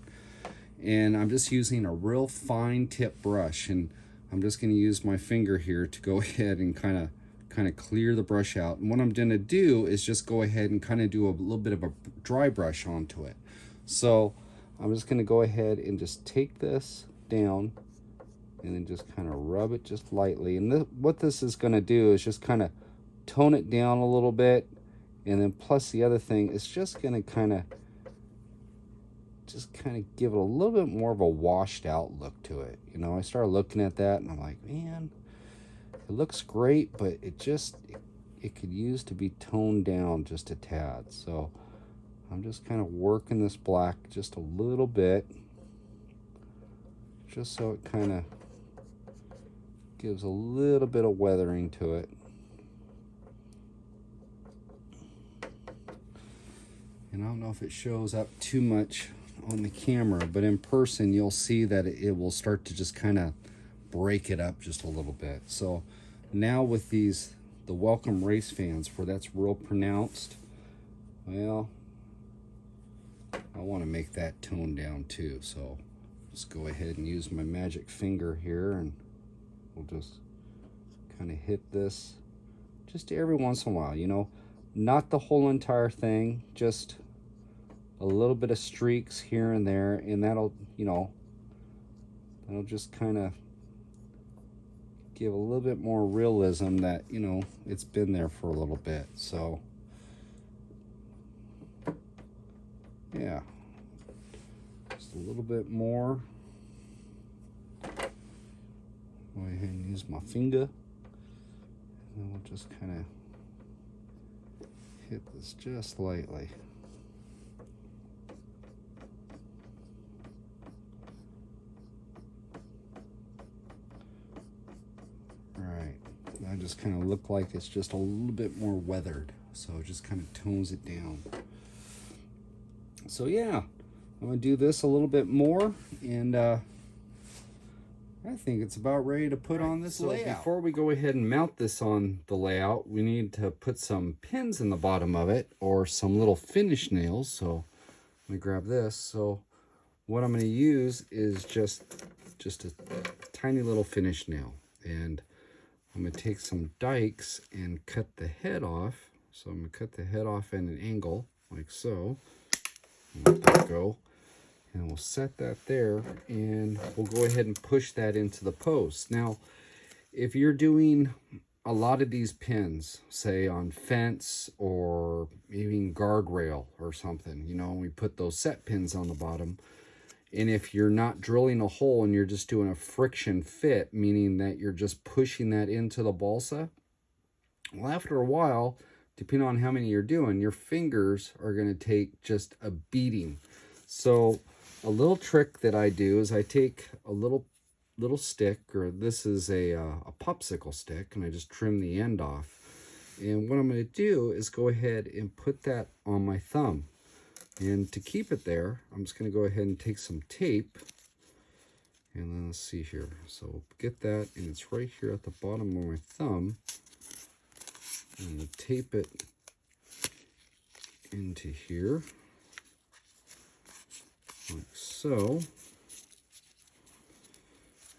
And I'm just using a real fine tip brush, and I'm just going to use my finger here to go ahead and kind of clear the brush out. And what I'm going to do is just go ahead and kind of do a little bit of a dry brush onto it. So I'm just going to go ahead and just take this down and then just kind of rub it just lightly. And what this is going to do is just kind of tone it down a little bit. And then plus the other thing is just going to kind of give it a little bit more of a washed out look to it. You know, I started looking at that and I'm like, man, it looks great, but it could use to be toned down just a tad. So I'm just kind of working this black just a little bit, just so it kind of gives a little bit of weathering to it. And I don't know if it shows up too much on the camera, but in person you'll see that it will start to just kind of break it up just a little bit. So now with the Welcome Race fans, where that's real pronounced, well, I want to make that tone down too. So just go ahead and use my magic finger here, and we'll just kind of hit this just every once in a while, you know, not the whole entire thing, just a little bit of streaks here and there, and that'll, you know, that'll just kind of give a little bit more realism that, you know, it's been there for a little bit. So yeah, just a little bit more. Go ahead and use my finger, and then we'll just kind of hit this just lightly. I just kind of look like it's just a little bit more weathered, so it just kind of tones it down. So yeah, I'm gonna do this a little bit more, and I think it's about ready to put on this layout. Before we go ahead and mount this on the layout, we need to put some pins in the bottom of it, or some little finish nails. So let me grab this. So what I'm going to use is just a tiny little finish nail, and I'm going to take some dikes and cut the head off. So I'm going to cut the head off at an angle, like so. Let that go. And we'll set that there, and we'll go ahead and push that into the post. Now, if you're doing a lot of these pins, say on fence or even guardrail or something, you know, we put those set pins on the bottom. And if you're not drilling a hole and you're just doing a friction fit, meaning that you're just pushing that into the balsa, well, after a while, depending on how many you're doing, your fingers are going to take just a beating. So a little trick that I do is I take a little stick, or this is a popsicle stick, and I just trim the end off. And what I'm going to do is go ahead and put that on my thumb. And to keep it there, I'm just going to go ahead and take some tape. And then let's see here. So we'll get that, and it's right here at the bottom of my thumb. And we'll tape it into here, like so.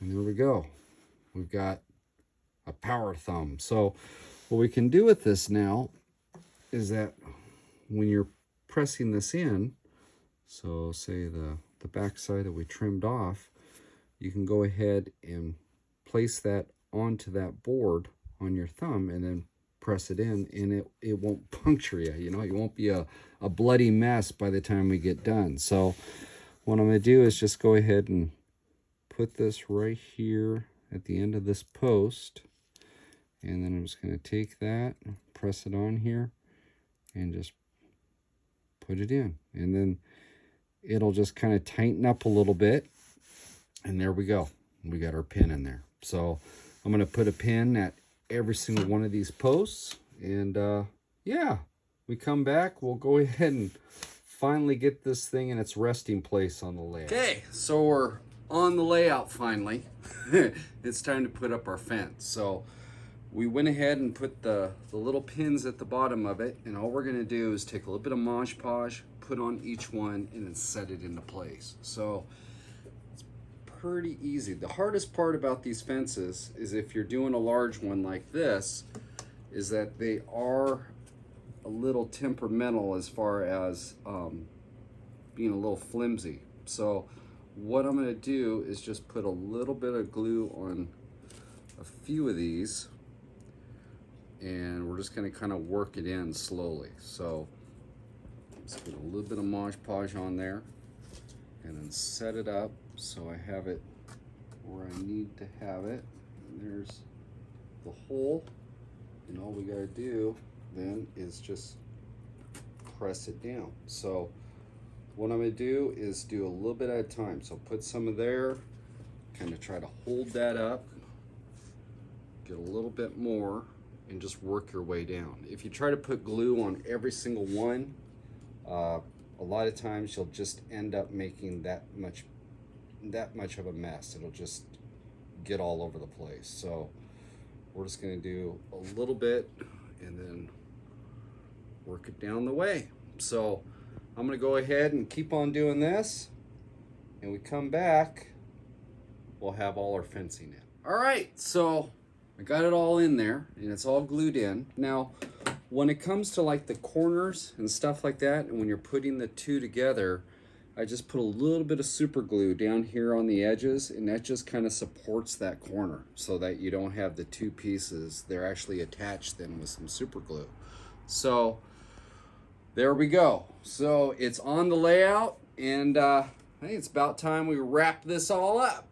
And there we go. We've got a power thumb. So what we can do with this now is that when you're pressing this in, so say the back side that we trimmed off, you can go ahead and place that onto that board on your thumb and then press it in, and it won't puncture you. You know, it won't be a bloody mess by the time we get done. So what I'm going to do is just go ahead and put this right here at the end of this post, and then I'm just going to take that, press it on here, and just put it in, and then it'll just kind of tighten up a little bit, and there we go. We got our pin in there. So I'm going to put a pin at every single one of these posts, and yeah, we come back, we'll go ahead and finally get this thing in its resting place on the layout. Okay, so we're on the layout finally. It's time to put up our fence. So we went ahead and put the little pins at the bottom of it, and all we're going to do is take a little bit of Mod Podge, put on each one, and then set it into place. So it's pretty easy. The hardest part about these fences is if you're doing a large one like this, is that they are a little temperamental as far as being a little flimsy. So what I'm going to do is just put a little bit of glue on a few of these, and we're just going to kind of work it in slowly. So just put a little bit of Mod Podge on there and then set it up so I have it where I need to have it. And there's the hole, and all we got to do then is just press it down. So what I'm going to do is do a little bit at a time. So put some of there, kind of try to hold that up, get a little bit more, and just work your way down. If you try to put glue on every single one, a lot of times you'll just end up making that much of a mess. It'll just get all over the place. So we're just going to do a little bit and then work it down the way. So I'm going to go ahead and keep on doing this, and we come back, we'll have all our fencing in. All right, so I got it all in there and it's all glued in. Now, when it comes to like the corners and stuff like that, and when you're putting the two together, I just put a little bit of super glue down here on the edges, and that just kind of supports that corner so that you don't have the two pieces. They're actually attached then with some super glue. So there we go. So it's on the layout, and I think it's about time we wrap this all up.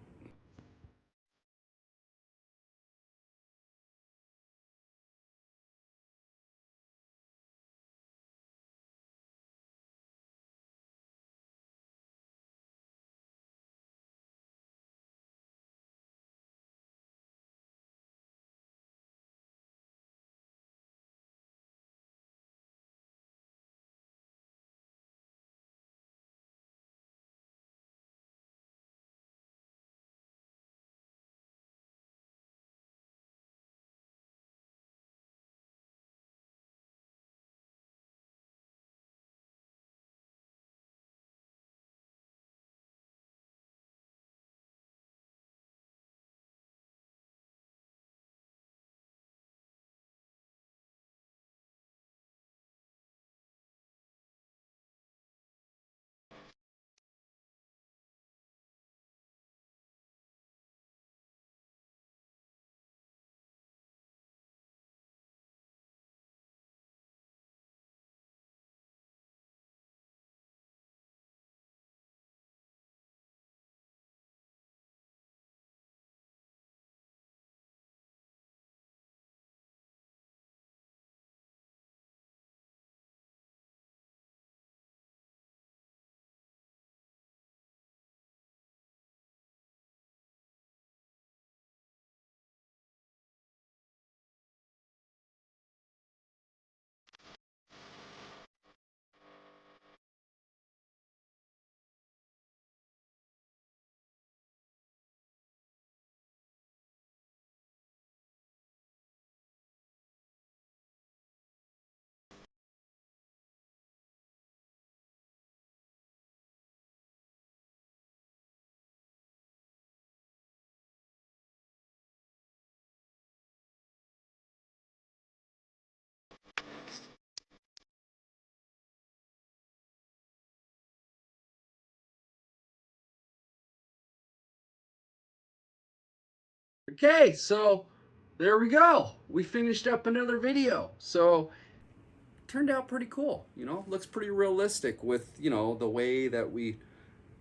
Okay, so there we go. We finished up another video. So turned out pretty cool, you know, looks pretty realistic with, you know, the way that we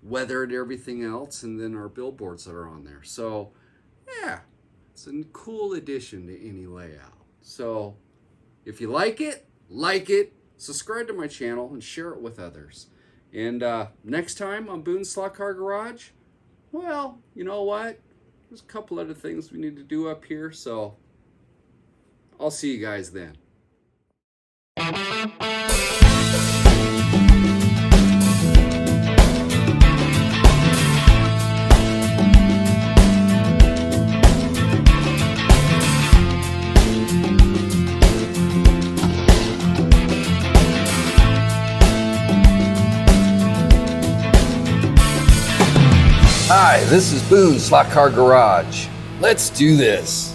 weathered everything else, and then our billboards that are on there. So yeah, it's a cool addition to any layout. So if you like it, subscribe to my channel and share it with others. And next time on Boone's Slot Car Garage, well, you know what? There's a couple other things we need to do up here, so I'll see you guys then. Hi, this is Boone's Slot Car Garage. Let's do this.